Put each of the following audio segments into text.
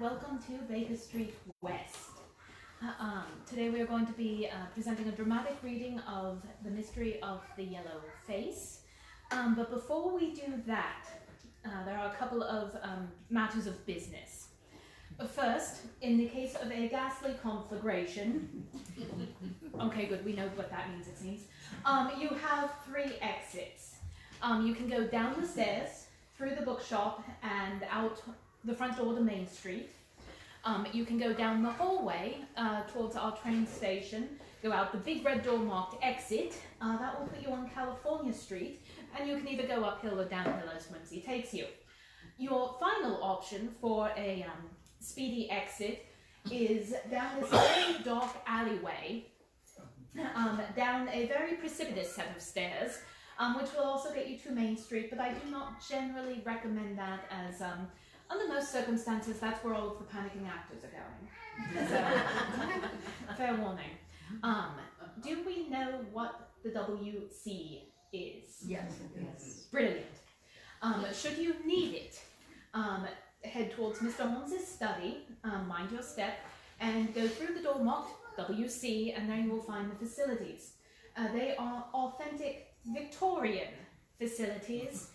welcome to Baker Street West. Today we are going to be presenting a dramatic reading of The Mystery of the Yellow Face. But before we do that, there are a couple of matters of business. First, in the case of a ghastly conflagration, okay, good, we know what that means, it seems. You have 3 exits. You can go down the stairs, through the bookshop, and out the front door to Main Street. You can go down the hallway towards our train station, go out the big red door marked exit. That will put you on California Street, and you can either go uphill or downhill as whimsy takes you. Your final option for a speedy exit is down this very dark alleyway, down a very precipitous set of stairs, which will also get you to Main Street, but I do not generally recommend that as, under most circumstances, that's where all of the panicking actors are going. So, fair warning. Do we know what the WC is? Yes. Yes. Brilliant. Should you need it, head towards Mr. Holmes's study, mind your step, and go through the door marked WC, and there you will find the facilities. They are authentic Victorian facilities.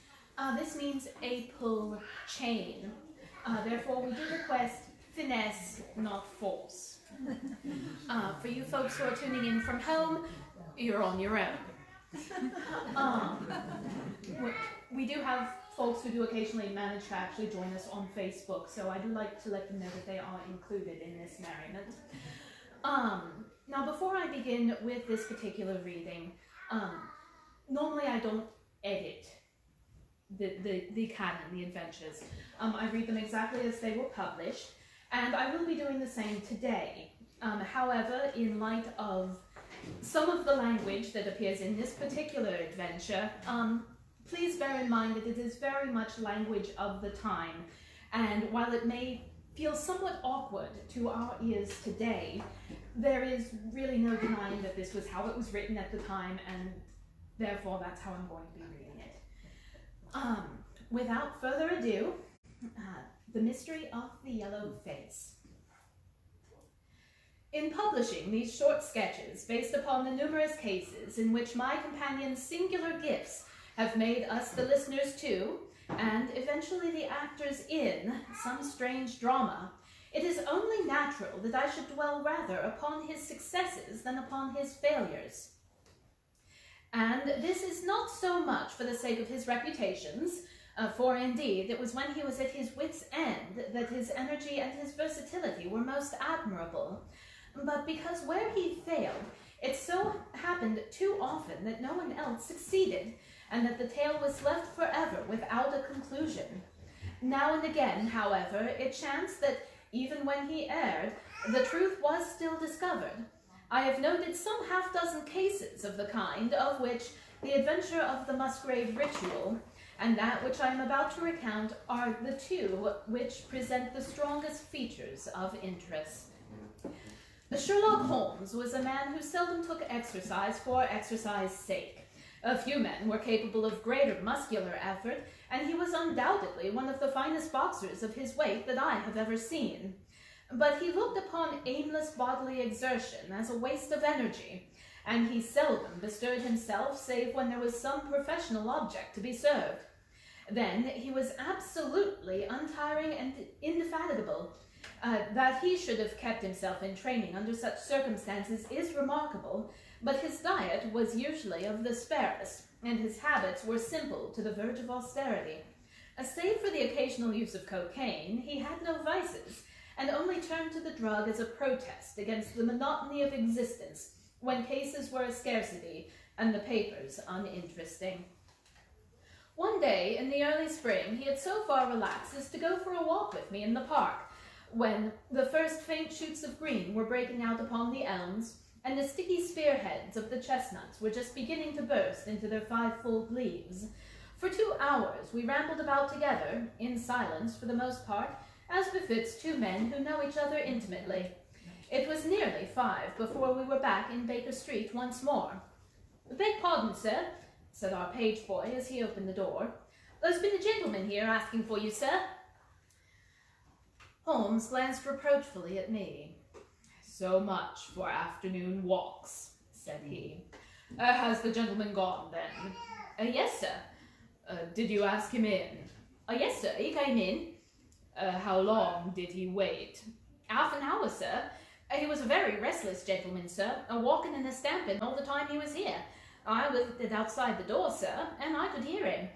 This means a pull chain. Therefore, we do request finesse, not force. For you folks who are tuning in from home, you're on your own. We do have folks who do occasionally manage to actually join us on Facebook, so I do like to let them know that they are included in this merriment. Now, before I begin with this particular reading, normally I don't edit the canon, the adventures. I read them exactly as they were published, and I will be doing the same today. However, in light of some of the language that appears in this particular adventure, please bear in mind that it is very much language of the time, and while it may feel somewhat awkward to our ears today, there is really no denying that this was how it was written at the time, and therefore that's how I'm going to be reading it. Without further ado, The Mystery of the Yellow Face. In publishing these short sketches based upon the numerous cases in which my companion's singular gifts have made us the listeners to, and eventually the actors in, some strange drama, it is only natural that I should dwell rather upon his successes than upon his failures. And this is not so much for the sake of his reputations, for indeed it was when he was at his wit's end that his energy and his versatility were most admirable, but because where he failed, it so happened too often that no one else succeeded, and that the tale was left forever without a conclusion. Now and again, however, it chanced that even when he erred, the truth was still discovered. I have noted some half-dozen cases of the kind, of which the adventure of the Musgrave Ritual and that which I am about to recount are the 2 which present the strongest features of interest. Sherlock Holmes was a man who seldom took exercise for exercise's sake. A few men were capable of greater muscular effort, and he was undoubtedly one of the finest boxers of his weight that I have ever seen. But he looked upon aimless bodily exertion as a waste of energy, and he seldom bestirred himself save when there was some professional object to be served. Then he was absolutely untiring and indefatigable. That he should have kept himself in training under such circumstances is remarkable, but his diet was usually of the sparest, and his habits were simple to the verge of austerity. Save for the occasional use of cocaine, he had no vices, and only turned to the drug as a protest against the monotony of existence when cases were a scarcity and the papers uninteresting. One day in the early spring he had so far relaxed as to go for a walk with me in the park, when the first faint shoots of green were breaking out upon the elms, and the sticky spearheads of the chestnuts were just beginning to burst into their 5-fold leaves. For 2 hours we rambled about together, in silence for the most part, as befits 2 men who know each other intimately. It was nearly 5 before we were back in Baker Street once more. "Beg pardon, sir," said our page boy as he opened the door. "There's been a gentleman here asking for you, sir." "Oh, Holmes glanced reproachfully at me. "So much for afternoon walks," said he. "Has the gentleman gone, then?" "Yes, sir." "Did you ask him in?" "Yes, sir, he came in." "How long did he wait?" "Half an hour, sir. He was a very restless gentleman, sir, walking and a-stamping all the time he was here. I waited outside the door, sir, and I could hear him.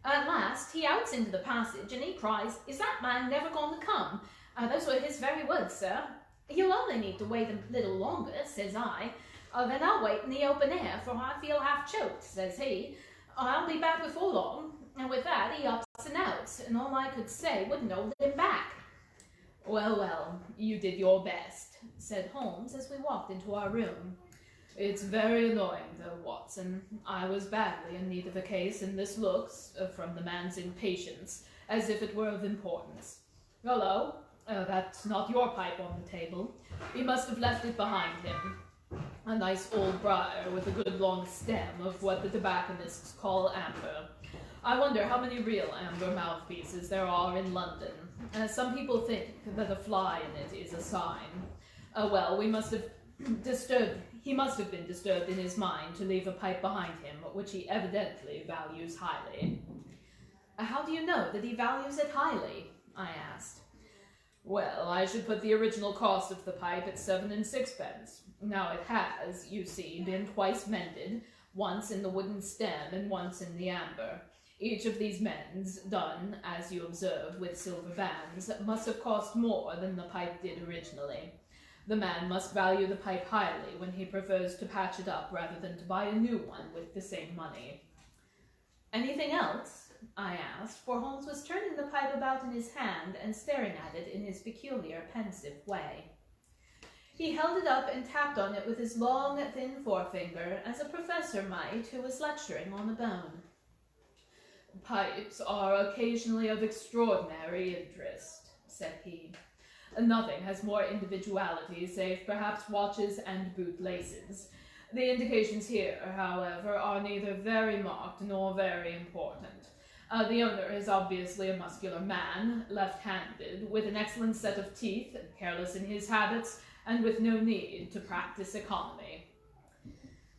At last, he outs into the passage, and he cries, 'Is that man never going to come?' Those were his very words, sir. 'You'll only need to wait a little longer,' says I. 'Then I'll wait in the open air, for I feel half choked,' says he. 'I'll be back before long.' And with that, he ups and outs, and all I could say wouldn't hold him back." "Well, well, you did your best," said Holmes as we walked into our room. "It's very annoying, though, Watson. I was badly in need of a case, and this looks, from the man's impatience, as if it were of importance. Hello, that's not your pipe on the table. He must have left it behind him. A nice old briar with a good long stem of what the tobacconists call amber. I wonder how many real amber mouthpieces there are in London. Some people think that a fly in it is a sign. Well, he must have been disturbed in his mind to leave a pipe behind him, which he evidently values highly." "How do you know that he values it highly?" I asked. "Well, I should put the original cost of the pipe at 7 and 6 pence. Now it has, you see, been twice mended, once in the wooden stem and once in the amber. Each of these mends, done, as you observe, with silver bands, must have cost more than the pipe did originally. The man must value the pipe highly when he prefers to patch it up rather than to buy a new one with the same money." "Anything else?" I asked, for Holmes was turning the pipe about in his hand and staring at it in his peculiar pensive way. He held it up and tapped on it with his long, thin forefinger, as a professor might who was lecturing on a bone. "Pipes are occasionally of extraordinary interest," said he. "Nothing has more individuality, save perhaps watches and boot laces. The indications here, however, are neither very marked nor very important. The owner is obviously a muscular man, left-handed, with an excellent set of teeth, careless in his habits, and with no need to practice economy."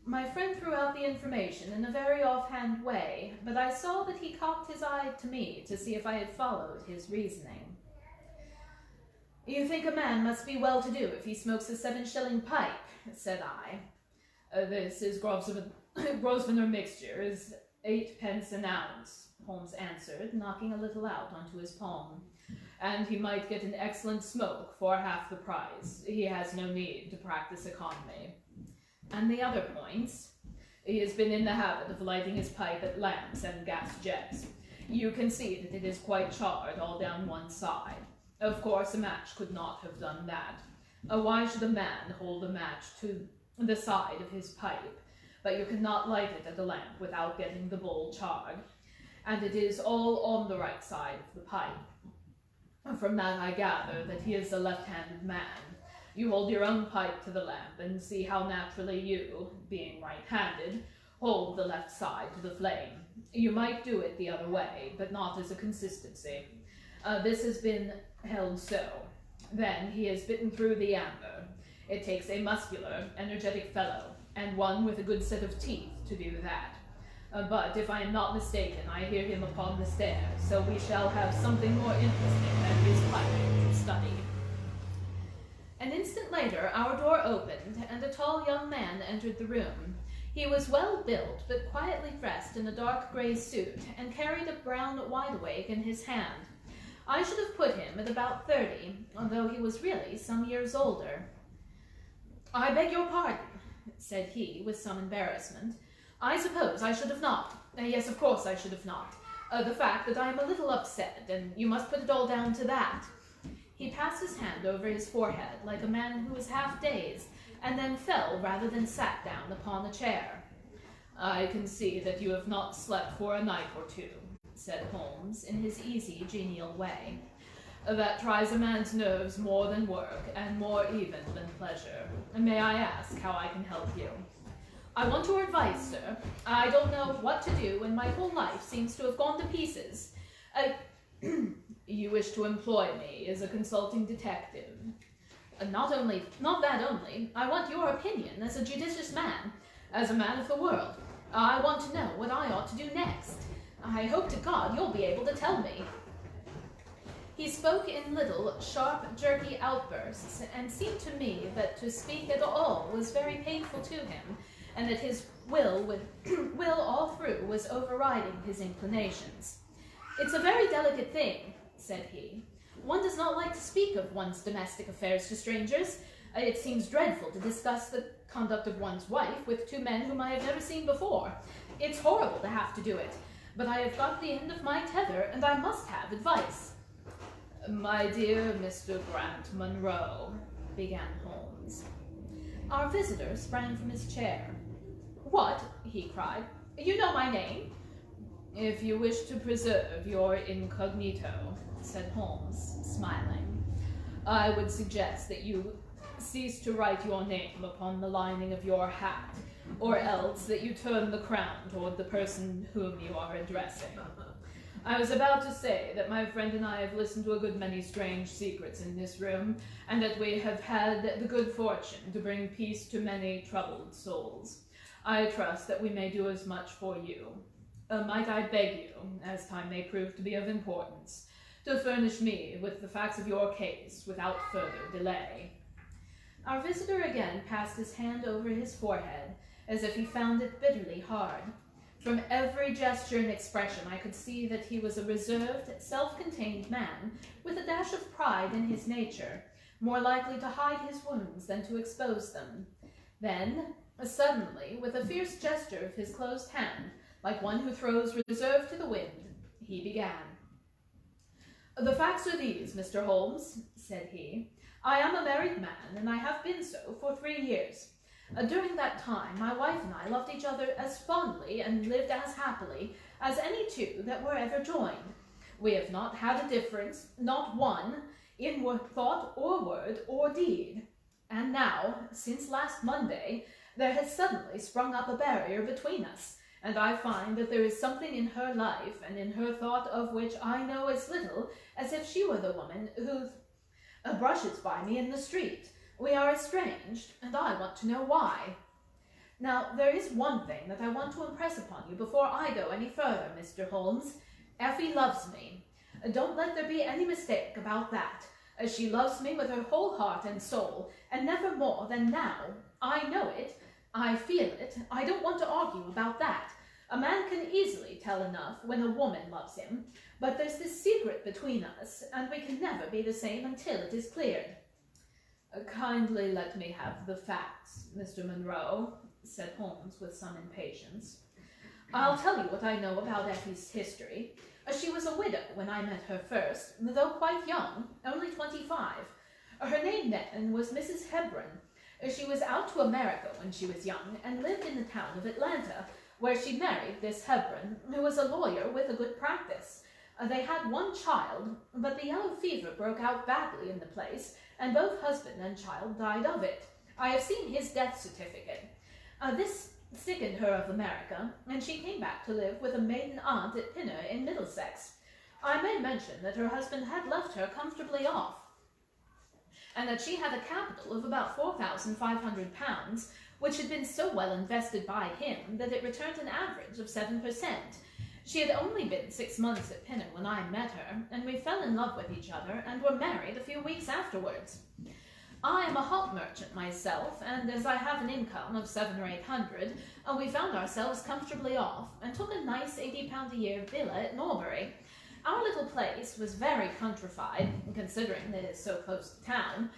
My friend threw out the information in a very offhand way, but I saw that he cocked his eye to me to see if I had followed his reasoning. "You think a man must be well-to-do if he smokes a 7-shilling pipe," said I. "This is Grosvenor mixture is 8 pence an ounce," Holmes answered, knocking a little out onto his palm. "And he might get an excellent smoke for half the price. He has no need to practice economy." "And the other points?" "He has been in the habit of lighting his pipe at lamps and gas jets. You can see that it is quite charred all down one side. Of course, a match could not have done that. Why should a man hold a match to the side of his pipe? But you cannot light it at a lamp without getting the bowl charred. And it is all on the right side of the pipe. From that I gather that he is a left-handed man. You hold your own pipe to the lamp and see how naturally you, being right-handed, hold the left side to the flame. You might do it the other way, but not as a consistency. This has been held so. Then he has bitten through the amber. It takes a muscular, energetic fellow, and one with a good set of teeth to do that. But if I am not mistaken, I hear him upon the stairs, so we shall have something more interesting than his pipe to study." An instant later, our door opened, and a tall young man entered the room. He was well built, but quietly dressed in a dark gray suit, and carried a brown wide-awake in his hand. I should have put him at about 30, although he was really some years older. "I beg your pardon," said he, with some embarrassment. "I suppose I should have not. Yes, of course I should have not. The fact that I am a little upset, and you must put it all down to that." He passed his hand over his forehead like a man who was half dazed, and then fell rather than sat down upon a chair. "I can see that you have not slept for a night or two," said Holmes, in his easy, genial way. "That tries a man's nerves more than work, and more even than pleasure. May I ask how I can help you?" "I want your advice, sir. I don't know what to do, and my whole life seems to have gone to pieces. You wish to employ me as a consulting detective. Not that only, I want your opinion as a judicious man, as a man of the world. I want to know what I ought to do next. I hope to God you'll be able to tell me." He spoke in little, sharp, jerky outbursts, and seemed to me that to speak at all was very painful to him, and that his will all through was overriding his inclinations. "It's a very delicate thing," said he. "One does not like to speak of one's domestic affairs to strangers. It seems dreadful to discuss the conduct of one's wife with two men whom I have never seen before. It's horrible to have to do it, but I have got the end of my tether, and I must have advice." "My dear Mr. Grant Monroe," began Holmes. Our visitor sprang from his chair. "What?" he cried. "You know my name?" "If you wish to preserve your incognito," said Holmes, smiling, "I would suggest that you cease to write your name upon the lining of your hat, or else that you turn the crown toward the person whom you are addressing. I was about to say that my friend and I have listened to a good many strange secrets in this room, and that we have had the good fortune to bring peace to many troubled souls. I trust that we may do as much for you. Might I beg you, as time may prove to be of importance, to furnish me with the facts of your case without further delay?" Our visitor again passed his hand over his forehead, as if he found it bitterly hard. From every gesture and expression I could see that he was a reserved, self-contained man, with a dash of pride in his nature, more likely to hide his wounds than to expose them. Then, suddenly, with a fierce gesture of his closed hand, like one who throws reserve to the wind, he began. "The facts are these, Mr. Holmes," said he. "I am a married man, and I have been so for 3 years. During that time, my wife and I loved each other as fondly and lived as happily as any two that were ever joined. We have not had a difference, not one, in thought or word or deed. And now, since last Monday, there has suddenly sprung up a barrier between us, and I find that there is something in her life and in her thought of which I know as little as if she were the woman who brushes by me in the street. We are estranged, and I want to know why. Now, there is one thing that I want to impress upon you before I go any further, Mr. Holmes. Effie loves me. Don't let there be any mistake about that. She loves me with her whole heart and soul, and never more than now. I know it. I feel it. I don't want to argue about that. A man can easily tell enough when a woman loves him, but there's this secret between us, and we can never be the same until it is cleared." "Kindly let me have the facts, Mr. Monroe," said Holmes with some impatience. "I'll tell you what I know about Effie's history. She was a widow when I met her first, though quite young, only 25. Her name then was Mrs. Hebron. She was out to America when she was young, and lived in the town of Atlanta, where she married this Hebron, who was a lawyer with a good practice. They had one child, but the yellow fever broke out badly in the place, and both husband and child died of it. I have seen his death certificate. This sickened her of America, and she came back to live with a maiden aunt at Pinner in Middlesex. I may mention that her husband had left her comfortably off, and that she had a capital of about £4,500, which had been so well invested by him that it returned an average of 7%. She had only been 6 months at Pinner when I met her, and we fell in love with each other and were married a few weeks afterwards. I am a hop merchant myself, and as I have an income of 700 or 800, we found ourselves comfortably off, and took a nice £80 a year villa at Norbury. Our little place was very countrified, considering that it is so close to town.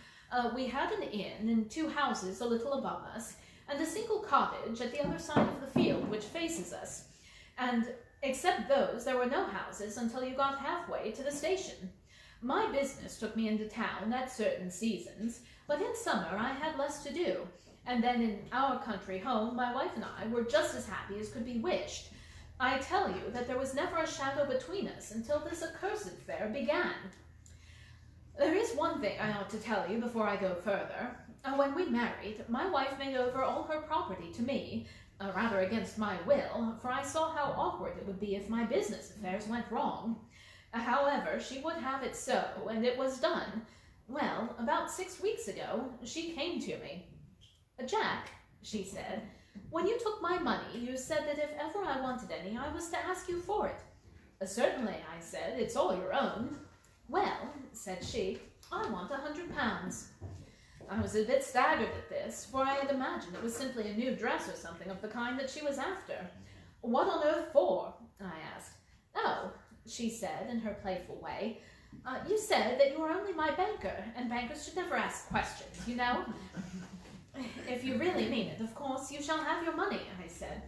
We had an inn and 2 houses a little above us, and a single cottage at the other side of the field which faces us. And except those, there were no houses until you got halfway to the station. My business took me into town at certain seasons, but in summer I had less to do, and then in our country home my wife and I were just as happy as could be wished. I tell you that there was never a shadow between us until this accursed affair began. There is one thing I ought to tell you before I go further. When we married, my wife made over all her property to me, rather against my will, for I saw how awkward it would be if my business affairs went wrong. However, she would have it so, and it was done. Well, about 6 weeks ago, she came to me. "Jack," she said, "when you took my money, you said that if ever I wanted any, I was to ask you for it." "Certainly," I said, "it's all your own." "Well," said she, "I want £100. I was a bit staggered at this, for I had imagined it was simply a new dress or something of the kind that she was after. "What on earth for?" I asked. "Oh," she said in her playful way, "you said that you were only my banker, and bankers should never ask questions, you know." "If you really mean it, of course, you shall have your money," I said.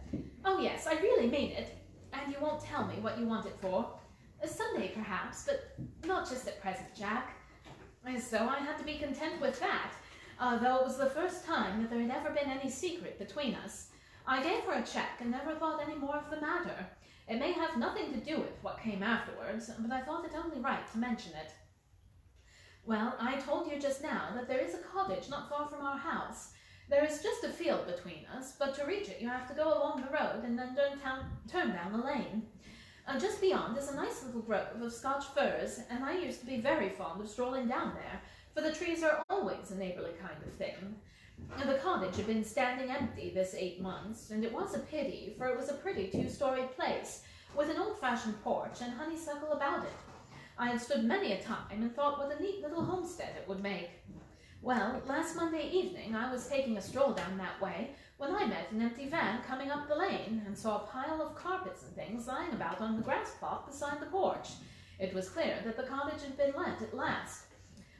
"Oh yes, I really mean it. And you won't tell me what you want it for?" "Someday, perhaps, but not just at present, Jack." So I had to be content with that, though it was the first time that there had ever been any secret between us. I gave her a check and never thought any more of the matter. It may have nothing to do with what came afterwards, but I thought it only right to mention it. "Well, I told you just now that there is a cottage not far from our house. There is just a field between us, but to reach it you have to go along the road and then turn down a lane. Just beyond is a nice little grove of Scotch firs, and I used to be very fond of strolling down there, for the trees are always a neighbourly kind of thing. The cottage had been standing empty this 8 months, and it was a pity, for it was a pretty 2-storied place, with an old-fashioned porch and honeysuckle about it. I had stood many a time and thought what a neat little homestead it would make. Well, last Monday evening I was taking a stroll down that way, when I met an empty van coming up the lane, and saw a pile of carpets and things lying about on the grass plot beside the porch. It was clear that the cottage had been let at last.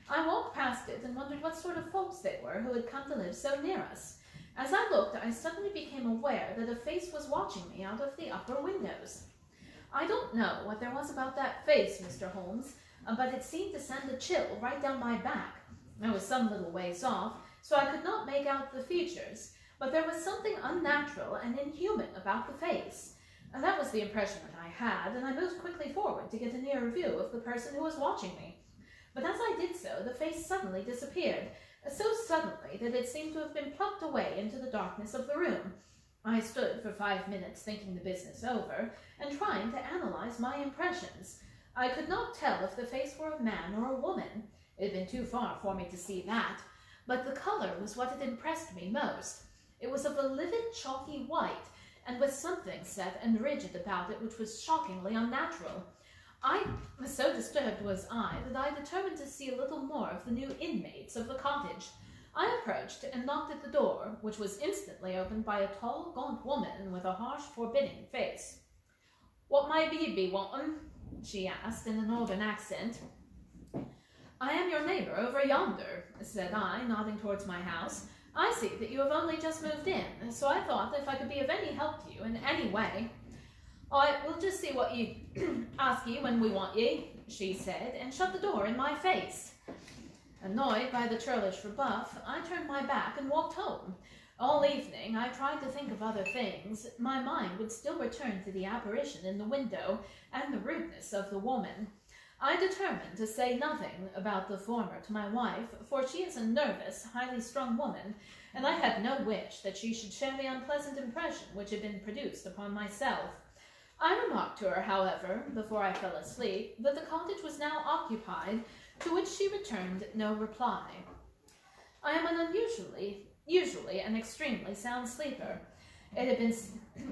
I walked past it and wondered what sort of folks they were who had come to live so near us. As I looked, I suddenly became aware that a face was watching me out of the upper windows. I don't know what there was about that face, Mr. Holmes, but it seemed to send a chill right down my back. I was some little ways off, so I could not make out the features, but there was something unnatural and inhuman about the face. That was the impression that I had, and I moved quickly forward to get a nearer view of the person who was watching me. But as I did so, the face suddenly disappeared, so suddenly that it seemed to have been plucked away into the darkness of the room. I stood for 5 minutes thinking the business over, and trying to analyze my impressions. I could not tell if the face were a man or a woman. It had been too far for me to see that, but the color was what had impressed me most. It was of a livid, chalky white, and with something set and rigid about it which was shockingly unnatural. So disturbed was I that I determined to see a little more of the new inmates of the cottage. I approached and knocked at the door, which was instantly opened by a tall, gaunt woman with a harsh, forbidding face. "What may ye be wantin'?" she asked in a northern accent. "I am your neighbour over yonder," said I, nodding towards my house. "I see that you have only just moved in, so I thought that if I could be of any help to you in any way—" "I will just see what ye ask ye when we want ye," she said, and shut the door in my face. Annoyed by the churlish rebuff, I turned my back and walked home. All evening I tried to think of other things. My mind would still return to the apparition in the window and the rudeness of the woman. I determined to say nothing about the former to my wife, for she is a nervous, highly strung woman, and I had no wish that she should share the unpleasant impression which had been produced upon myself. I remarked to her, however, before I fell asleep, that the cottage was now occupied, to which she returned no reply. I am an usually an extremely sound sleeper. It had been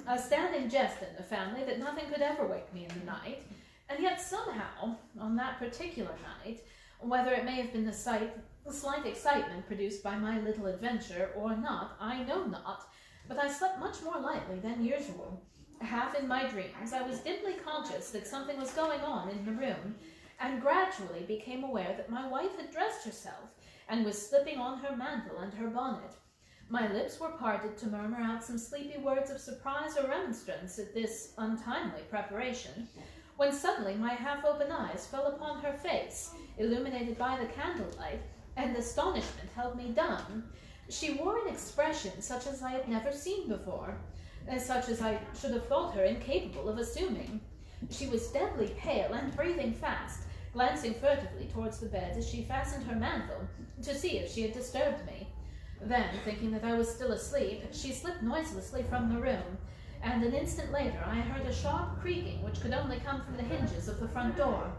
a standing jest in the family that nothing could ever wake me in the night, and yet somehow, on that particular night, whether it may have been the slight excitement produced by my little adventure or not, I know not, but I slept much more lightly than usual. Half in my dreams, I was dimly conscious that something was going on in the room, and gradually became aware that my wife had dressed herself, and was slipping on her mantle and her bonnet. My lips were parted to murmur out some sleepy words of surprise or remonstrance at this untimely preparation, when suddenly my half-open eyes fell upon her face, illuminated by the candlelight, and astonishment held me dumb. She wore an expression such as I had never seen before, and such as I should have thought her incapable of assuming. She was deadly pale and breathing fast, glancing furtively towards the bed as she fastened her mantle, to see if she had disturbed me. Then, thinking that I was still asleep, she slipped noiselessly from the room, and an instant later I heard a sharp creaking which could only come from the hinges of the front door.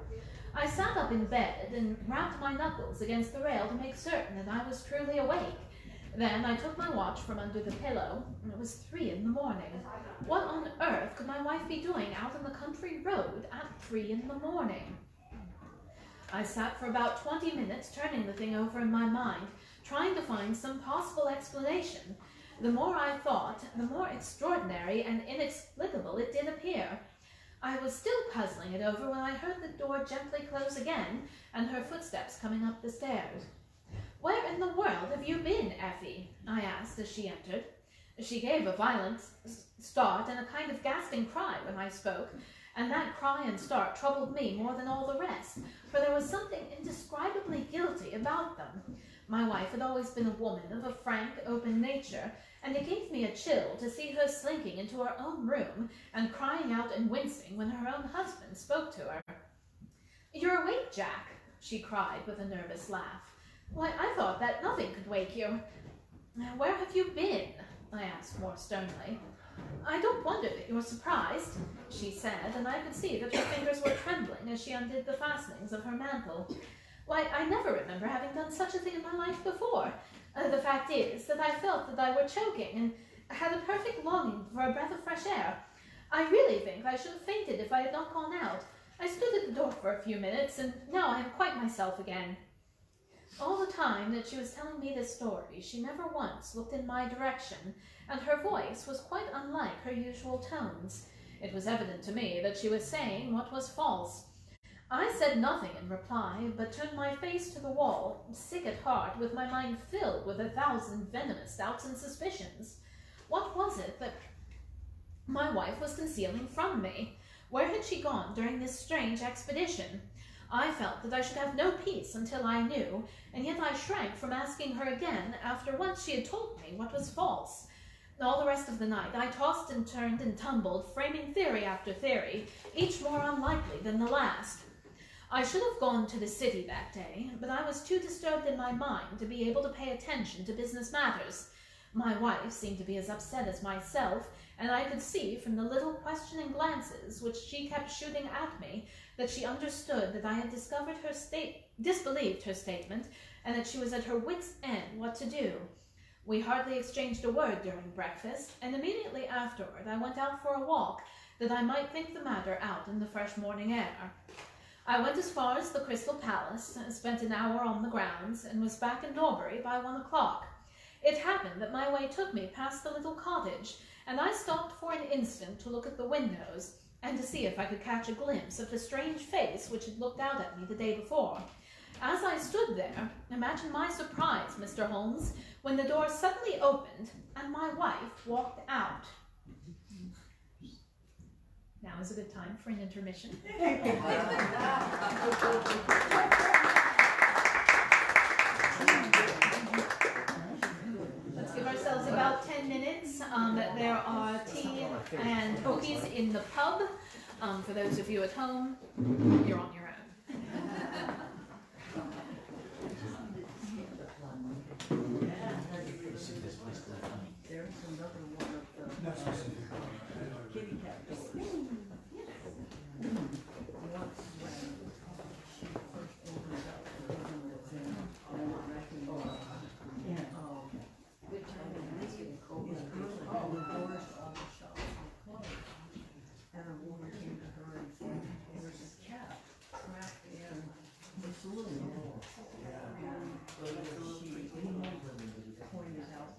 I sat up in bed and rapped my knuckles against the rail to make certain that I was truly awake. Then I took my watch from under the pillow, and it was 3 in the morning. What on earth could my wife be doing out on the country road at 3 in the morning? I sat for about 20 minutes turning the thing over in my mind, trying to find some possible explanation. The more I thought, the more extraordinary and inexplicable it did appear. I was still puzzling it over when I heard the door gently close again and her footsteps coming up the stairs. "Where in the world have you been, Effie?" I asked as she entered. She gave a violent start and a kind of gasping cry when I spoke, and that cry and start troubled me more than all the rest, for there was something indescribably guilty about them. My wife had always been a woman of a frank, open nature, and it gave me a chill to see her slinking into her own room and crying out and wincing when her own husband spoke to her. "You're awake, Jack," she cried with a nervous laugh. "Why, I thought that nothing could wake you." "Where have you been?" I asked more sternly. "I don't wonder that you're surprised," she said, and I could see that her fingers were trembling as she undid the fastenings of her mantle. "Why, I never remember having done such a thing in my life before. The fact is that I felt that I were choking and had a perfect longing for a breath of fresh air. I really think I should have fainted if I had not gone out. I stood at the door for a few minutes, and now I am quite myself again." All the time that she was telling me this story, she never once looked in my direction, and her voice was quite unlike her usual tones. It was evident to me that she was saying what was false. I said nothing in reply, but turned my face to the wall, sick at heart, with my mind filled with 1,000 venomous doubts and suspicions. What was it that my wife was concealing from me? Where had she gone during this strange expedition? I felt that I should have no peace until I knew, and yet I shrank from asking her again after once she had told me what was false. All the rest of the night I tossed and turned and tumbled, framing theory after theory, each more unlikely than the last. I should have gone to the city that day, but I was too disturbed in my mind to be able to pay attention to business matters. My wife seemed to be as upset as myself, and I could see from the little questioning glances which she kept shooting at me that she understood that I had disbelieved her statement, and that she was at her wit's end what to do. We hardly exchanged a word during breakfast, and immediately afterward I went out for a walk that I might think the matter out in the fresh morning air. I went as far as the Crystal Palace, spent an hour on the grounds, and was back in Norbury by 1 o'clock. It happened that my way took me past the little cottage, and I stopped for an instant to look at the windows, and to see if I could catch a glimpse of the strange face which had looked out at me the day before. As I stood there, imagine my surprise, Mr. Holmes, when the door suddenly opened and my wife walked out. Now is a good time for an intermission. Let's give ourselves about 10 minutes. There are tea and cookies in the pub. For those of you at home, you're on your own. There's another one of the kitty cat doors. Once when she first opened up the room that's in the doors on the shop were closed. And a woman came to her and said, "There's a cat trapped in the saloon." And she pointed out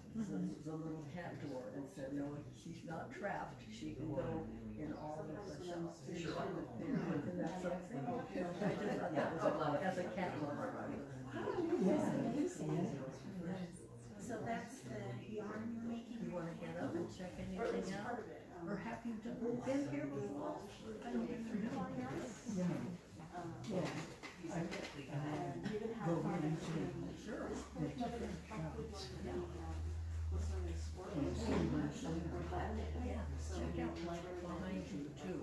the little cat door and said, "No, she's not trapped. She can go in all of the shops." And that's something. I just thought that was as a cat lover. So that's the yarn you're making? You want to get up and check anything out? Or have you been here before? I don't think you're doing yarn. Yeah. Sure. Yeah, check out like behind you too.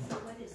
So what is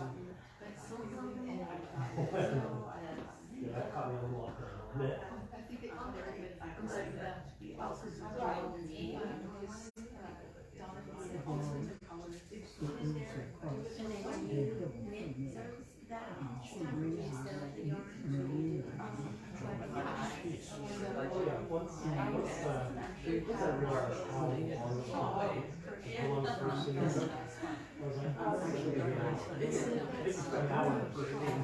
Yeah, that caught me a little off guard a little bit. Once I realized how long it was, how long the first scene was, I was like, oh, this is really good. I think it's an hour the first scene.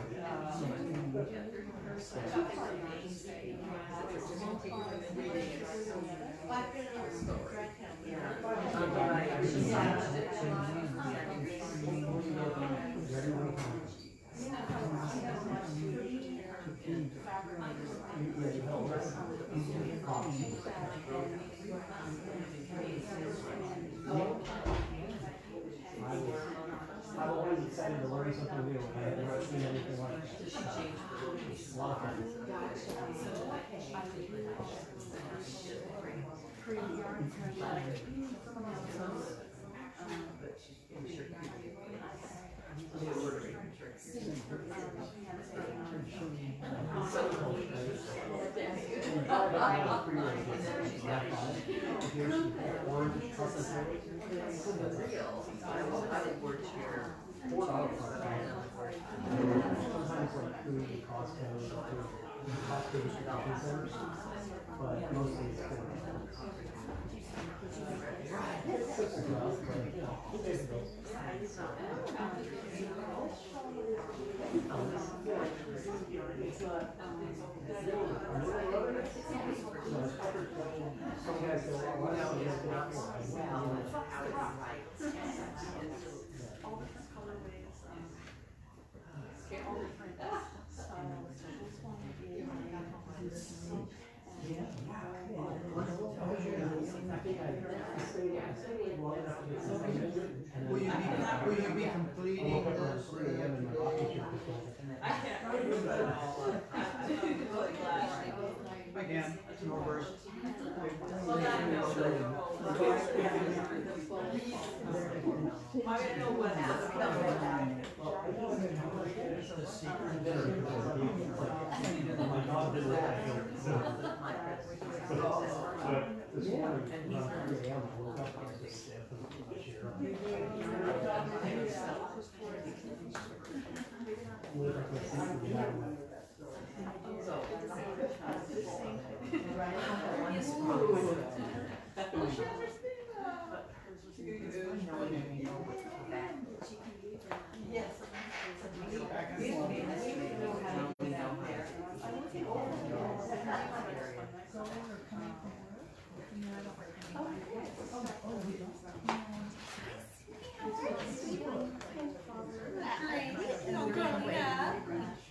I'm always excited to learn something new. I have never seen anything like that. It's a lot of fun. Sometimes like food and Costco distribution centers, but mostly it's for some guys go, well, why don't you just get out more? All different colorways, all different styles. Will you be completing this? I can't remember that all up. Again, it's an overburst. Well, that I know, but I don't know what happened. My dog didn't look at him. This morning, around 3 a.m., I woke up and I was just stiff and my chair.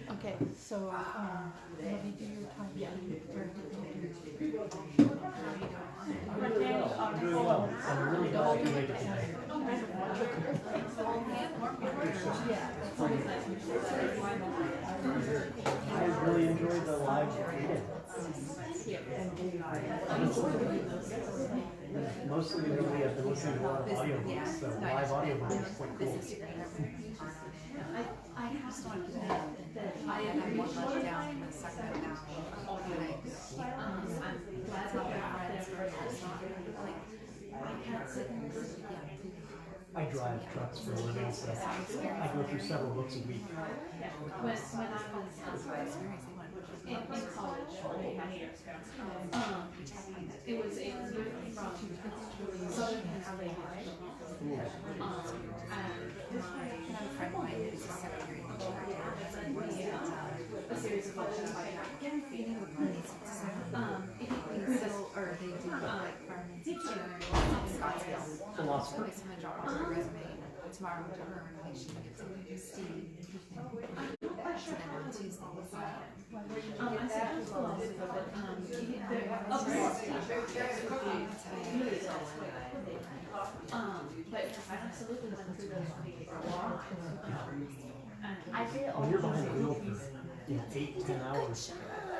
Okay, so, let me do your time. Yeah. I'm doing well. I'm really glad you made it today. I really enjoyed the live reading. Mostly lately I've been listening to a lot of audiobooks, so live audiobooks is quite cool. I have to admit that I had one let down in the second now. I'm glad that my friends were like, I can't sit and listen to them. I drive trucks for a living, so I go through several books a week. When I was in college many years ago, it was a group from Southern Pennsylvania. A series of books by Philosopher. Tomorrow to her, and she gets something to Steve. And then on Tuesday, but I absolutely went through those for a long time. When you're behind the wheel for 8-10 hours,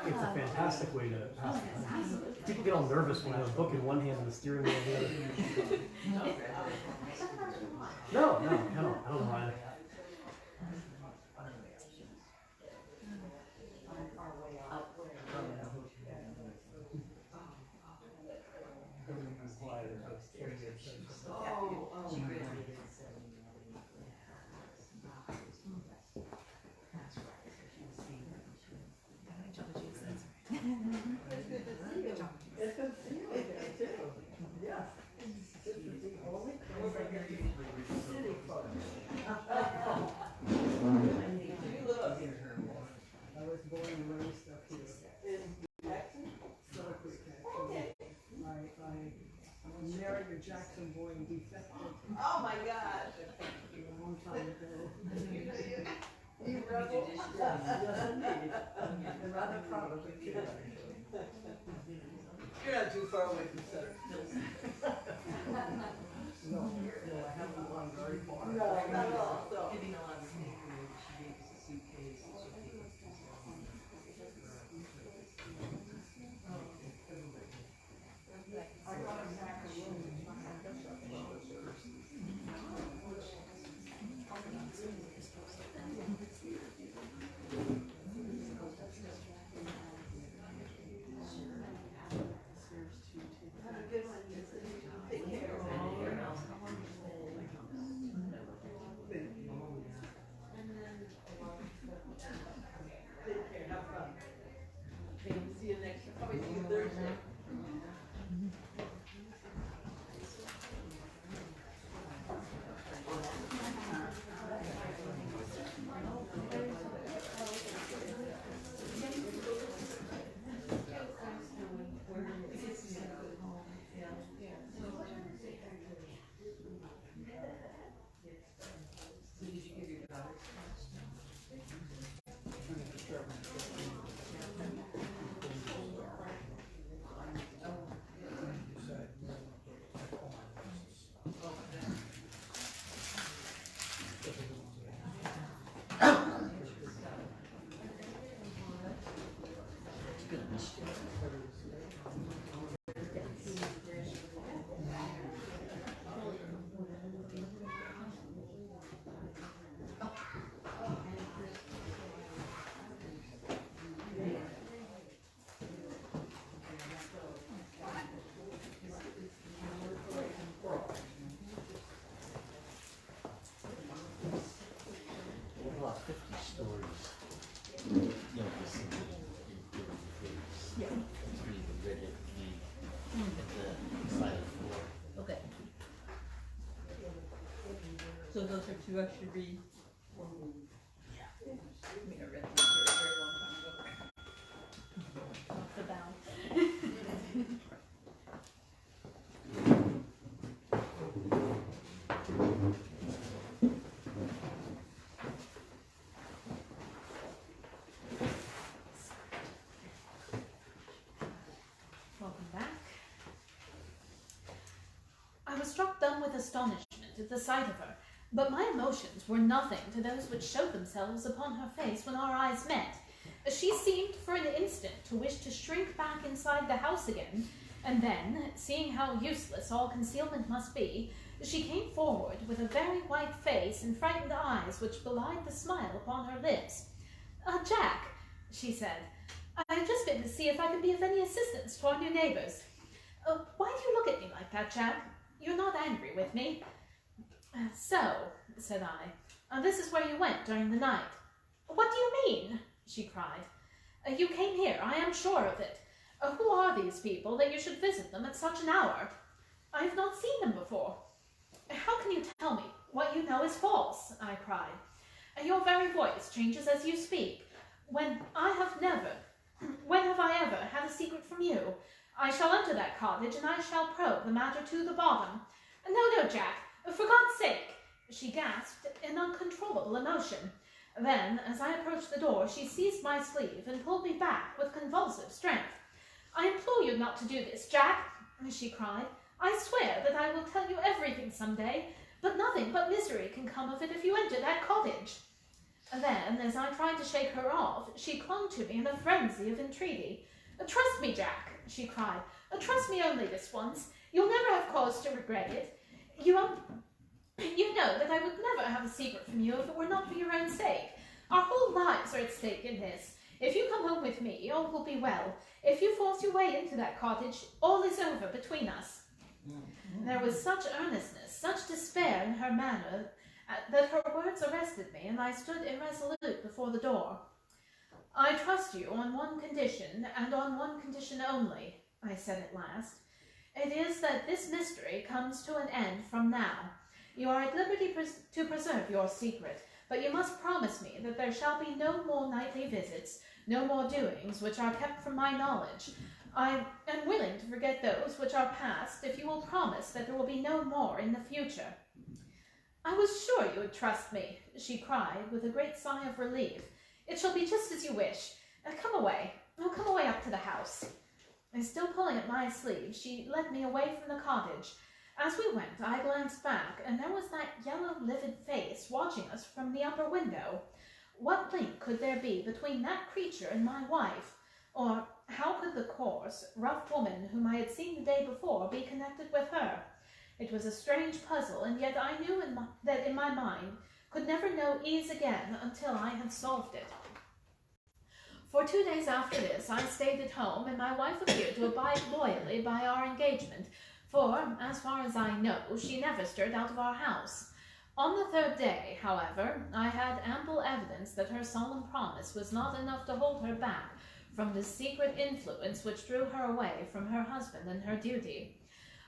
it's a fantastic way to pass the time. People get all nervous when I have a book in one hand and the steering wheel in the other. No, I don't know why. Jackson boy defected Oh my God. a long time ago. You rebel. Yes, indeed. I'm rather proud of it too, actually. You're not too far away from center. No, I haven't gone very far. No, not at all, so. See you next, probably see you Thursday. About 50 stories. You know, this is Yeah. the red at the side of the floor. Okay. So those are two I should read? I mean, I read these for a very long time ago. Off the bow. Welcome back. I was struck dumb with astonishment at the sight of her, but my emotions were nothing to those which showed themselves upon her face when our eyes met. She seemed for an instant to wish to shrink back inside the house again, and then, seeing how useless all concealment must be, she came forward with a very white face and frightened eyes which belied the smile upon her lips. Jack, she said, I have just been to see if I could be of any assistance to our new neighbors. Why do you look at me like that, Jack? You're not angry with me. So, said I, this is where you went during the night. What do you mean? She cried. You came here, I am sure of it. Who are these people that you should visit them at such an hour? I have not seen them before. How can you tell me what you know is false? I cried. Your very voice changes as you speak. When have I ever had a secret from you? I shall enter that cottage and I shall probe the matter to the bottom. No, Jack, for God's sake, she gasped in uncontrollable emotion. Then, as I approached the door, she seized my sleeve and pulled me back with convulsive strength. I implore you not to do this, Jack, she cried. I swear that I will tell you everything some day, but nothing but misery can come of it if you enter that cottage. Then, as I tried to shake her off, she clung to me in a frenzy of entreaty. Trust me, Jack, she cried. Trust me only this once. You'll never have cause to regret it. You know that I would never have a secret from you if it were not for your own sake. Our whole lives are at stake in this. If you come home with me, all will be well. If you force your way into that cottage, all is over between us. There was such earnestness, such despair in her manner, that her words arrested me, and I stood irresolute before the door. I trust you on one condition, and on one condition only, I said at last. It is that this mystery comes to an end from now. You are at liberty to preserve your secret, but you must promise me that there shall be no more nightly visits, no more doings which are kept from my knowledge. I am willing to forget those which are past if you will promise that there will be no more in the future." "I was sure you would trust me," she cried with a great sigh of relief. "It shall be just as you wish. Come away. Oh, come away up to the house." And still pulling at my sleeve, she led me away from the cottage. As we went, I glanced back, and there was that yellow, livid face watching us from the upper window. What link could there be between that creature and my wife? Or how could the coarse, rough woman whom I had seen the day before be connected with her? It was a strange puzzle, and yet I knew that in my mind could never know ease again until I had solved it. For 2 days after this, I stayed at home, and my wife appeared to abide loyally by our engagement, for, as far as I know, she never stirred out of our house. On the 3rd day, however, I had ample evidence that her solemn promise was not enough to hold her back from the secret influence which drew her away from her husband and her duty.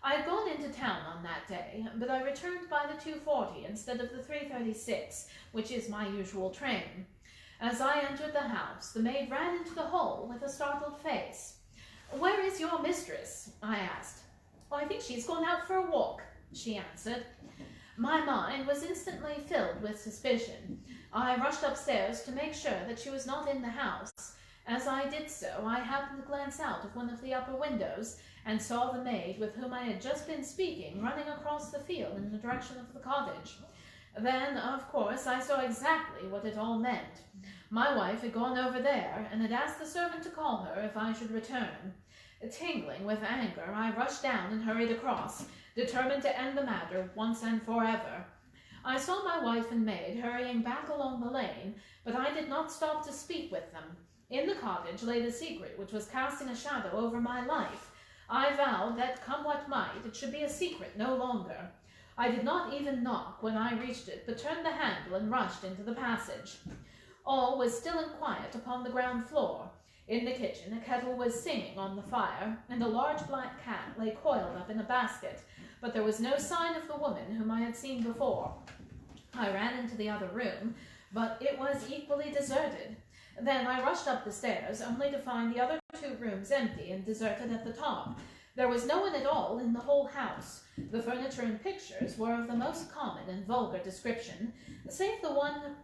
I had gone into town on that day, but I returned by the 2:40 instead of the 3:36, which is my usual train. As I entered the house, the maid ran into the hall with a startled face. "Where is your mistress?" I asked. "Oh, I think she's gone out for a walk," she answered. My mind was instantly filled with suspicion. I rushed upstairs to make sure that she was not in the house. As I did so, I happened to glance out of one of the upper windows and saw the maid with whom I had just been speaking running across the field in the direction of the cottage. Then, of course, I saw exactly what it all meant. My wife had gone over there and had asked the servant to call her if I should return. Tingling with anger, I rushed down and hurried across, determined to end the matter once and forever. I saw my wife and maid hurrying back along the lane, but I did not stop to speak with them. In the cottage lay the secret which was casting a shadow over my life. I vowed that, come what might, it should be a secret no longer. I did not even knock when I reached it, but turned the handle and rushed into the passage. All was still and quiet upon the ground floor. In the kitchen, a kettle was singing on the fire, and a large black cat lay coiled up in a basket, but there was no sign of the woman whom I had seen before. I ran into the other room, but it was equally deserted. Then I rushed up the stairs, only to find the other 2 rooms empty and deserted at the top. There was no one at all in the whole house. The furniture and pictures were of the most common and vulgar description, save the one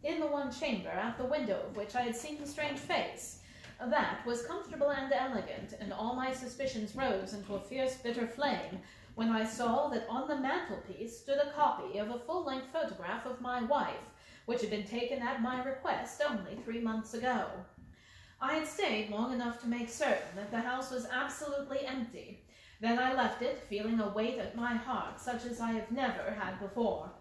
in the one chamber at the window of which I had seen the strange face. That was comfortable and elegant, and all my suspicions rose into a fierce, bitter flame when I saw that on the mantelpiece stood a copy of a full-length photograph of my wife, which had been taken at my request only 3 months ago. I had stayed long enough to make certain that the house was absolutely empty. Then I left it, feeling a weight at my heart such as I have never had before.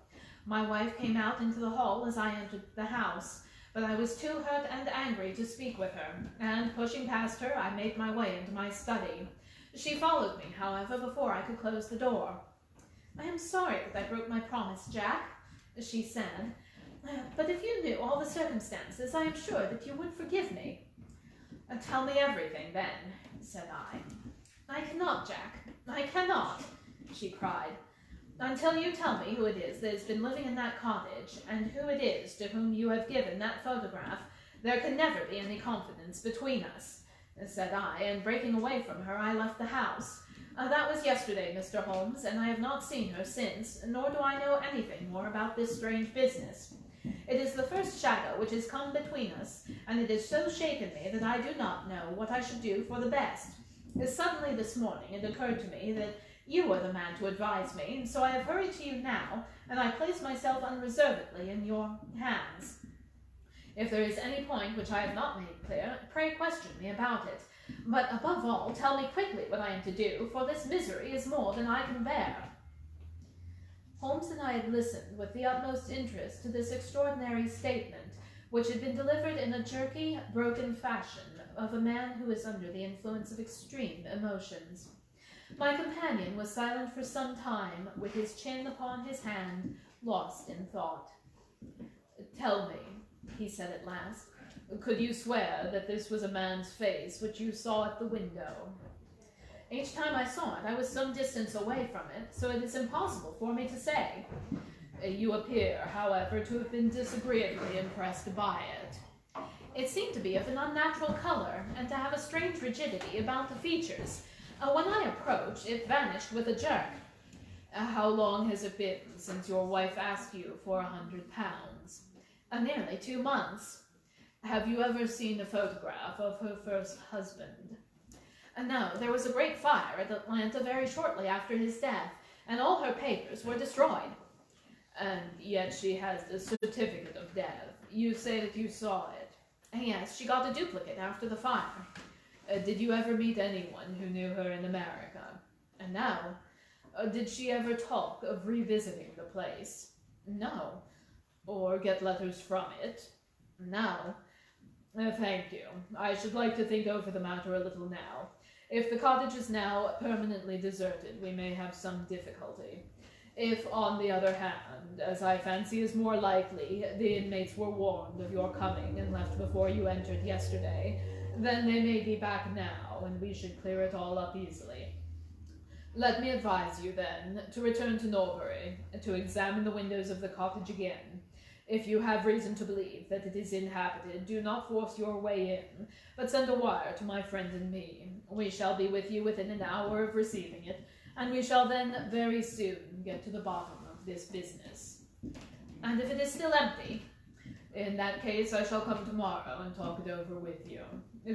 My wife came out into the hall as I entered the house, but I was too hurt and angry to speak with her, and pushing past her, I made my way into my study. She followed me, however, before I could close the door. "I am sorry that I broke my promise, Jack," she said, "but if you knew all the circumstances, I am sure that you would forgive me." "Tell me everything, then," said I. "I cannot, Jack, I cannot," she cried. "Until you tell me who it is that has been living in that cottage, and who it is to whom you have given that photograph, there can never be any confidence between us," said I, and breaking away from her, I left the house. That was yesterday, Mr. Holmes, and I have not seen her since, nor do I know anything more about this strange business. It is the first shadow which has come between us, and it has so shaken me that I do not know what I should do for the best. Suddenly this morning it occurred to me that you were the man to advise me, and so I have hurried to you now, and I place myself unreservedly in your hands. If there is any point which I have not made clear, pray question me about it. But above all, tell me quickly what I am to do, for this misery is more than I can bear." Holmes and I had listened with the utmost interest to this extraordinary statement, which had been delivered in a jerky, broken fashion of a man who is under the influence of extreme emotions. My companion was silent for some time, with his chin upon his hand, lost in thought. "Tell me," he said at last, "could you swear that this was a man's face which you saw at the window?" "Each time I saw it, I was some distance away from it, so it is impossible for me to say." "You appear, however, to have been disagreeably impressed by it." It seemed to be of an unnatural color, and to have a strange rigidity about the features. When I approached, it vanished with a jerk. How long has it been since your wife asked you for £100? Nearly 2 months. Have you ever seen a photograph of her first husband? No, there was a great fire at Atlanta very shortly after his death, and all her papers were destroyed. And yet she has the certificate of death. You say that you saw it. Yes, she got a duplicate after the fire. Did you ever meet anyone who knew her in America? And now, did she ever talk of revisiting the place? No. Or get letters from it? No. Thank you. I should like to think over the matter a little now. If the cottage is now permanently deserted, we may have some difficulty. If, on the other hand, as I fancy is more likely, the inmates were warned of your coming and left before you entered yesterday, then they may be back now, and we should clear it all up easily. Let me advise you, then, to return to Norbury, to examine the windows of the cottage again. If you have reason to believe that it is inhabited, do not force your way in, but send a wire to my friend and me. We shall be with you within an hour of receiving it, and we shall then very soon get to the bottom of this business. And if it is still empty, in that case I shall come tomorrow and talk it over with you.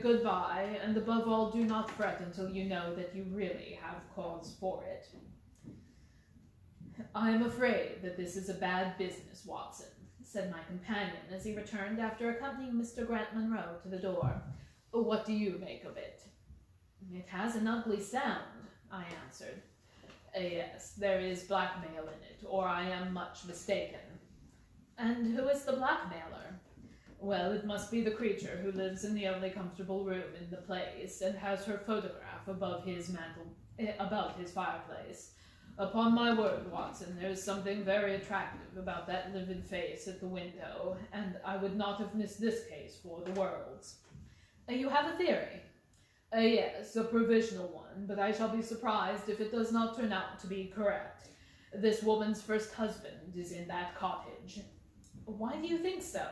Goodbye, and above all, do not fret until you know that you really have cause for it. I am afraid that this is a bad business, Watson, said my companion as he returned after accompanying Mr. Grant Monroe to the door. What do you make of it? It has an ugly sound, I answered. Yes, there is blackmail in it, or I am much mistaken. And who is the blackmailer? Well, it must be the creature who lives in the only comfortable room in the place, and has her photograph above his fireplace. Upon my word, Watson, there is something very attractive about that livid face at the window, and I would not have missed this case for the worlds. You have a theory? Yes, a provisional one, but I shall be surprised if it does not turn out to be correct. This woman's first husband is in that cottage. Why do you think so?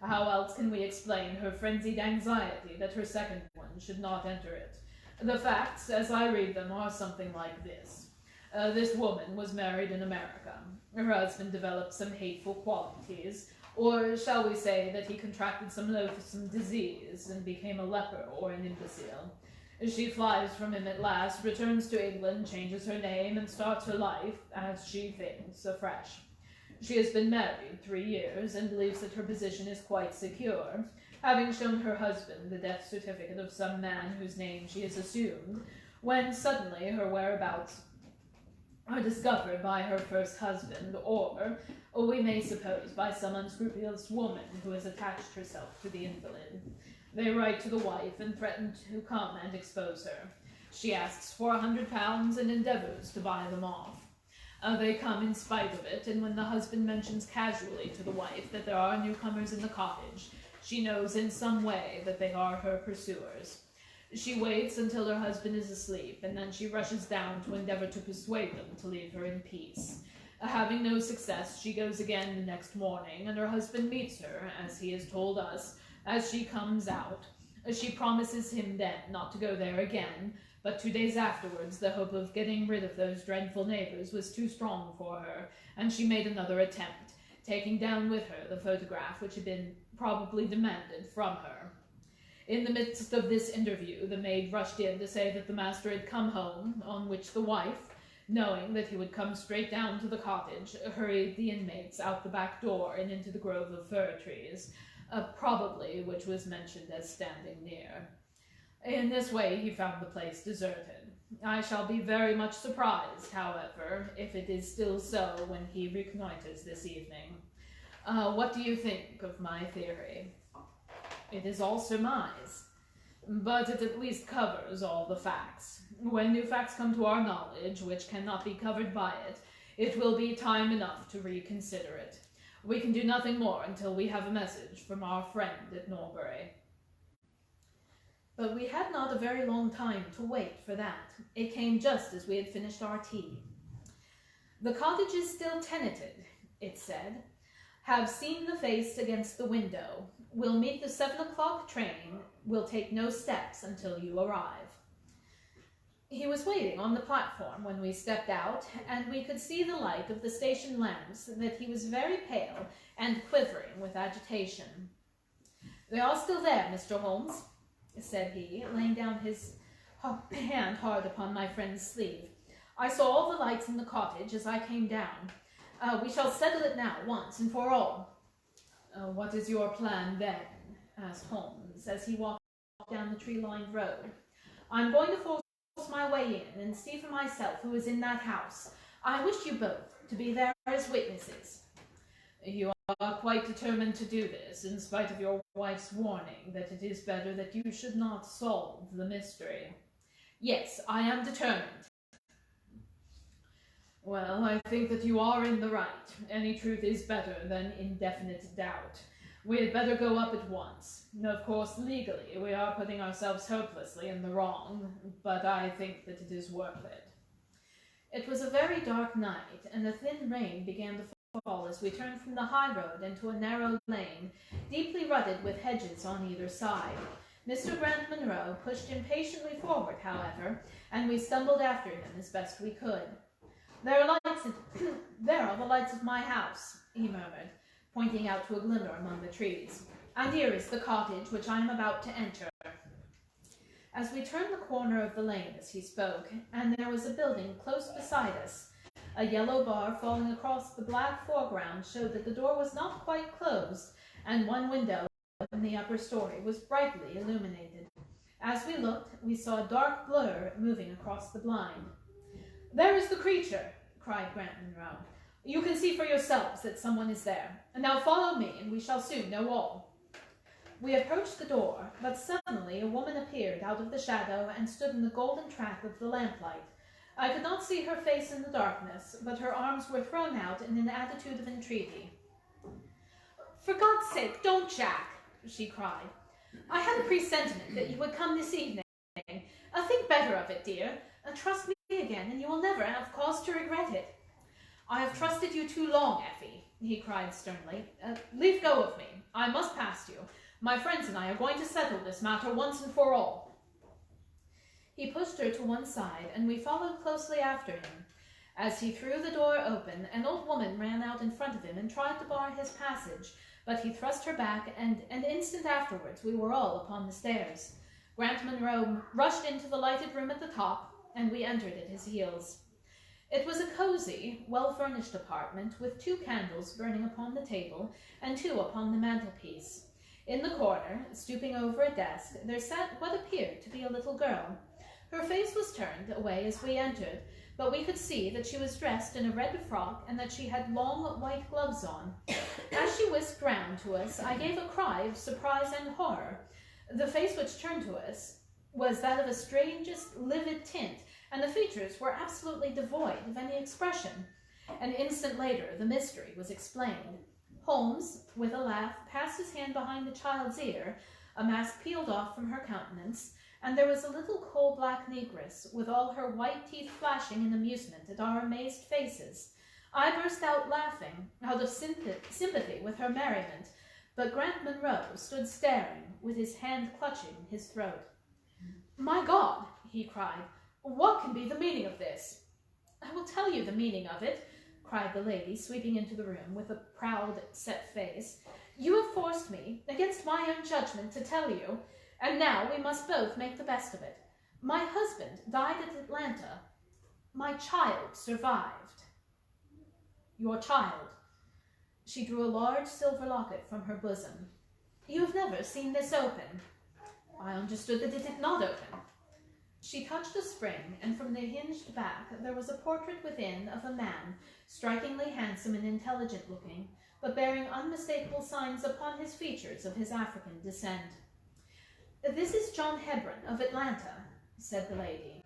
How else can we explain her frenzied anxiety that her second one should not enter it? The facts, as I read them, are something like this. This woman was married in America. Her husband developed some hateful qualities, or shall we say that he contracted some loathsome disease and became a leper or an imbecile. She flies from him at last, returns to England, changes her name, and starts her life, as she thinks, afresh. She has been married 3 years, and believes that her position is quite secure, having shown her husband the death certificate of some man whose name she has assumed, when suddenly her whereabouts are discovered by her first husband, or we may suppose by some unscrupulous woman who has attached herself to the invalid. They write to the wife and threaten to come and expose her. She asks for £100 and endeavors to buy them off. They come in spite of it, and when the husband mentions casually to the wife that there are newcomers in the cottage, she knows in some way that they are her pursuers. She waits until her husband is asleep, and then she rushes down to endeavor to persuade them to leave her in peace. Having no success, she goes again the next morning, and her husband meets her, as he has told us, as she comes out. She promises him then not to go there again, but 2 days afterwards the hope of getting rid of those dreadful neighbors was too strong for her, and she made another attempt, taking down with her the photograph which had been probably demanded from her. In the midst of this interview, the maid rushed in to say that the master had come home, on which the wife, knowing that he would come straight down to the cottage, hurried the inmates out the back door and into the grove of fir trees, probably which was mentioned as standing near. In this way he found the place deserted. I shall be very much surprised, however, if it is still so when he reconnoiters this evening. What do you think of my theory? It is all surmise, but it at least covers all the facts. When new facts come to our knowledge, which cannot be covered by it, it will be time enough to reconsider it. We can do nothing more until we have a message from our friend at Norbury. But we had not a very long time to wait for that. It came just as we had finished our tea. The cottage is still tenanted, it said. Have seen the face against the window. We'll meet the 7 o'clock train. We'll take no steps until you arrive." He was waiting on the platform when we stepped out, and we could see the light of the station lamps that he was very pale and quivering with agitation. "They are still there, Mr. Holmes," said he, laying down his hand hard upon my friend's sleeve. "I saw all the lights in the cottage as I came down. We shall settle it now, once and for all." "What is your plan, then?" asked Holmes, as he walked down the tree-lined road. "I'm going to force my way in and see for myself who is in that house. I wish you both to be there as witnesses." "You are quite determined to do this, in spite of your wife's warning that it is better that you should not solve the mystery." "Yes, I am determined." "Well, I think that you are in the right. Any truth is better than indefinite doubt. We had better go up at once. Of course, legally, we are putting ourselves hopelessly in the wrong, but I think that it is worth it." It was a very dark night, and a thin rain began to fall as we turned from the high road into a narrow lane, deeply rutted with hedges on either side. Mr. Grant Monroe pushed impatiently forward, however, and we stumbled after him as best we could. There are the lights of my house," he murmured, pointing out to a glimmer among the trees. "And here is the cottage which I am about to enter." As we turned the corner of the lane as he spoke, and there was a building close beside us, a yellow bar falling across the black foreground showed that the door was not quite closed, and one window in the upper story was brightly illuminated. As we looked, we saw a dark blur moving across the blind. "There is the creature," cried Grant Monroe. "You can see for yourselves that someone is there. Now follow me, and we shall soon know all." We approached the door, but suddenly a woman appeared out of the shadow and stood in the golden track of the lamplight. I could not see her face in the darkness, but her arms were thrown out in an attitude of entreaty. "For God's sake, don't, Jack!" she cried. "I had a presentiment that you would come this evening. Think better of it, dear. Trust me again, and you will never have cause to regret it." "I have trusted you too long, Effie," he cried sternly. "Leave go of me. I must pass you. My friends and I are going to settle this matter once and for all." He pushed her to one side, and we followed closely after him. As he threw the door open, an old woman ran out in front of him and tried to bar his passage, but he thrust her back, and an instant afterwards we were all upon the stairs. Grant Monroe rushed into the lighted room at the top, and we entered at his heels. It was a cozy, well-furnished apartment, with 2 candles burning upon the table and 2 upon the mantelpiece. In the corner, stooping over a desk, there sat what appeared to be a little girl. Her face was turned away as we entered, but we could see that she was dressed in a red frock and that she had long white gloves on. As she whisked round to us, I gave a cry of surprise and horror. The face which turned to us was that of a strangest livid tint, and the features were absolutely devoid of any expression. An instant later, the mystery was explained. Holmes, with a laugh, passed his hand behind the child's ear, a mask peeled off from her countenance, and there was a little coal-black negress, with all her white teeth flashing in amusement at our amazed faces. I burst out laughing, out of sympathy with her merriment, but Grant Monroe stood staring, with his hand clutching his throat. "My God!" he cried. "What can be the meaning of this?" "I will tell you the meaning of it," cried the lady, sweeping into the room with a proud, set face. "You have forced me, against my own judgment, to tell you, and now we must both make the best of it. My husband died at Atlanta. My child survived." "Your child?" She drew a large silver locket from her bosom. "You have never seen this open?" "I understood that it did not open." She touched a spring, and from the hinged back there was a portrait within of a man, strikingly handsome and intelligent-looking, but bearing unmistakable signs upon his features of his African descent. "This is John Hebron of Atlanta," said the lady.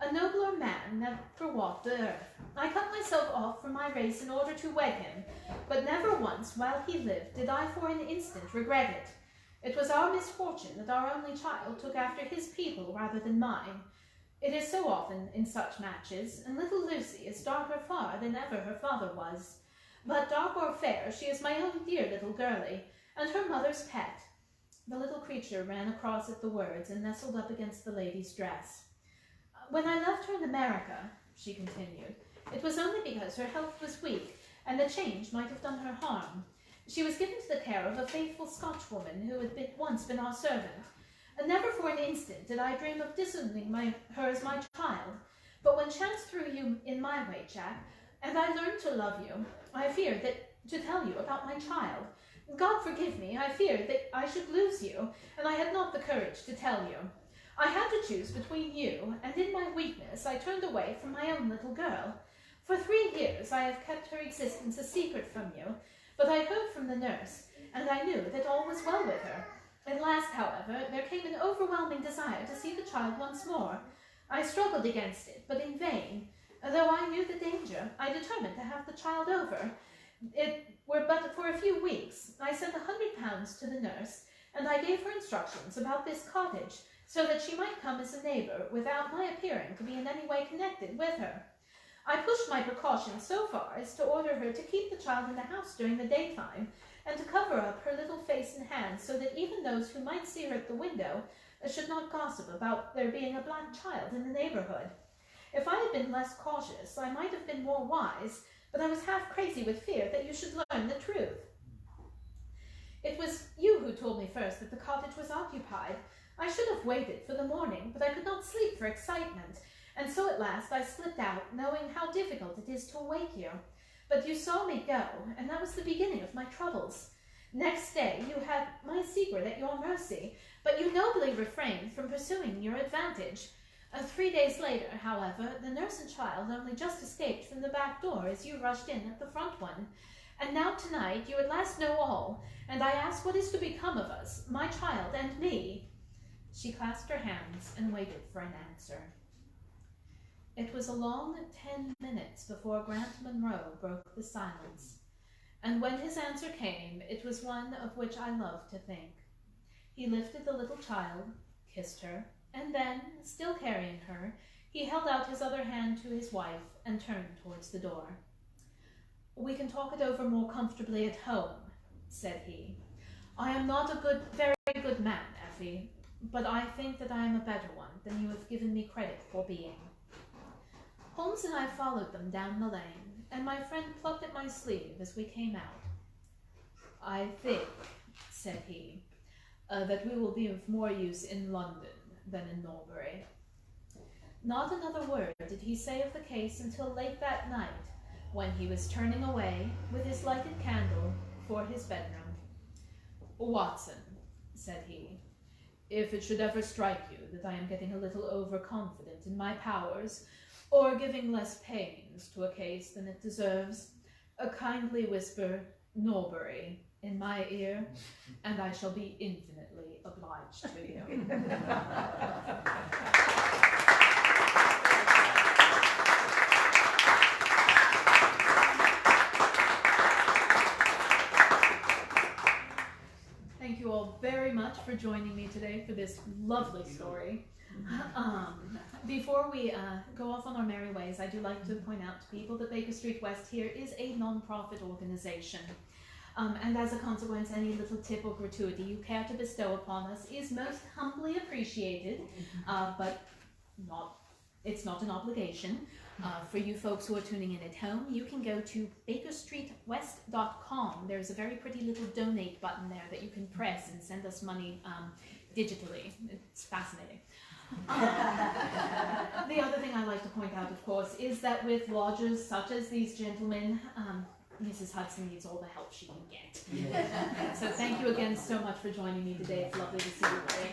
"A nobler man never walked the earth. I cut myself off from my race in order to wed him, but never once while he lived did I for an instant regret it. It was our misfortune that our only child took after his people rather than mine. It is so often in such matches, and little Lucy is darker far than ever her father was. But dark or fair, she is my own dear little girlie, and her mother's pet. The little creature ran across at the words and nestled up against the lady's dress. When I left her in America, she continued, it was only because her health was weak, and the change might have done her harm. She was given to the care of a faithful Scotchwoman who had once been our servant. And never for an instant did I dream of disowning her as my child. But when chance threw you in my way, Jack, and I learned to love you, I feared that to tell you about my child. God forgive me, I feared that I should lose you, and I had not the courage to tell you. I had to choose between you, and in my weakness I turned away from my own little girl. For 3 years I have kept her existence a secret from you, but I heard from the nurse, and I knew that all was well with her. At last, however, there came an overwhelming desire to see the child once more. I struggled against it, but in vain. Though I knew the danger, I determined to have the child over. It were but for a few weeks. I sent £100 to the nurse, and I gave her instructions about this cottage, so that she might come as a neighbour without my appearing to be in any way connected with her. I pushed my precautions so far as to order her to keep the child in the house during the daytime, and to cover up her little face and hands so that even those who might see her at the window should not gossip about there being a black child in the neighbourhood. If I had been less cautious, I might have been more wise, but I was half crazy with fear that you should learn the truth. It was you who told me first that the cottage was occupied. I should have waited for the morning, but I could not sleep for excitement, and so at last I slipped out, knowing how difficult it is to awake you. But you saw me go, and that was the beginning of my troubles. Next day you had my secret at your mercy, but you nobly refrained from pursuing your advantage. 3 days later, however, the nurse and child only just escaped from the back door as you rushed in at the front one. And now tonight you at last know all, and I ask what is to become of us, my child and me. She clasped her hands and waited for an answer. It was a long 10 minutes before Grant Monroe broke the silence, and when his answer came, it was one of which I love to think. He lifted the little child, kissed her, and then, still carrying her, he held out his other hand to his wife and turned towards the door. We can talk it over more comfortably at home, said he. I am not a very good man, Effie, but I think that I am a better one than you have given me credit for being. Holmes and I followed them down the lane, and my friend plucked at my sleeve as we came out. I think, said he, that we will be of more use in London than in Norbury. Not another word did he say of the case until late that night, when he was turning away with his lighted candle for his bedroom. Watson, said he, if it should ever strike you that I am getting a little overconfident in my powers, or giving less pains to a case than it deserves, a kindly whisper Norbury in my ear, and I shall be infinitely obliged to you. Thank you all very much for joining me today for this lovely story. Before we go off on our merry ways, I do like to point out to people that Baker Street West here is a non-profit organization. And as a consequence, any little tip or gratuity you care to bestow upon us is most humbly appreciated, but it's not an obligation. For you folks who are tuning in at home, you can go to bakerstreetwest.com. There's a very pretty little donate button there that you can press and send us money digitally. It's fascinating. The other thing I like to point out, of course, is that with lodgers such as these gentlemen, Mrs. Hudson needs all the help she can get. So thank you again so much for joining me today. It's lovely to see you today.